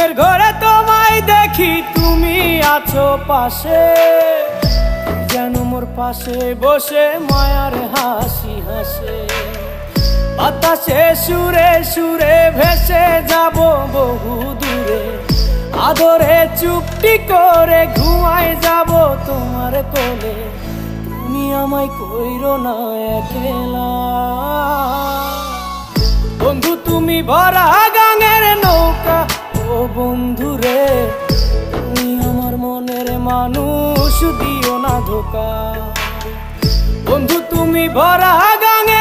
ঘুমের ঘরে তোমায় দেখি তুমি আছো পাশে, যেন মোর পাশে বসে মায়ার হাসি হাসে। বাতাসে সুরে সুরে ভেসে যাব বহু দূরে, আদরে চুপটি করে ঘুমায় যাব তোমার কোলে। তুমি আমায় কইরো না একলা বন্ধু, তুমি ভরা গাঙের নৌকা। ও বন্ধু রে, তুমি আমার মনের মানুষ, দিও না ধোকা। বন্ধু তুমি ভরা গাঙের